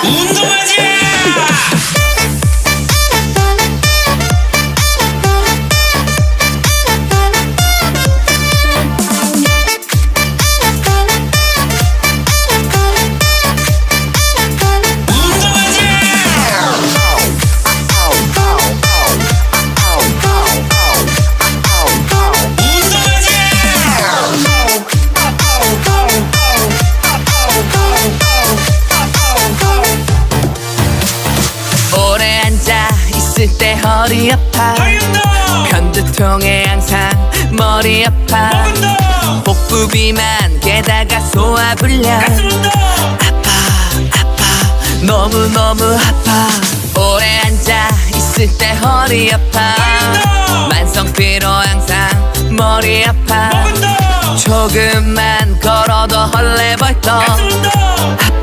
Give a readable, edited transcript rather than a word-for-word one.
운동하자! 오래 앉아 있을 때 허리 아파. 편두통에 항상 머리 아파. 복부 비만 게다가 소화불량. 아파 너무너무 아파. 오래 앉아 있을 때 허리 아파. 만성 피로 항상 머리 아파. 조금만 걸어도 헐레벌떡.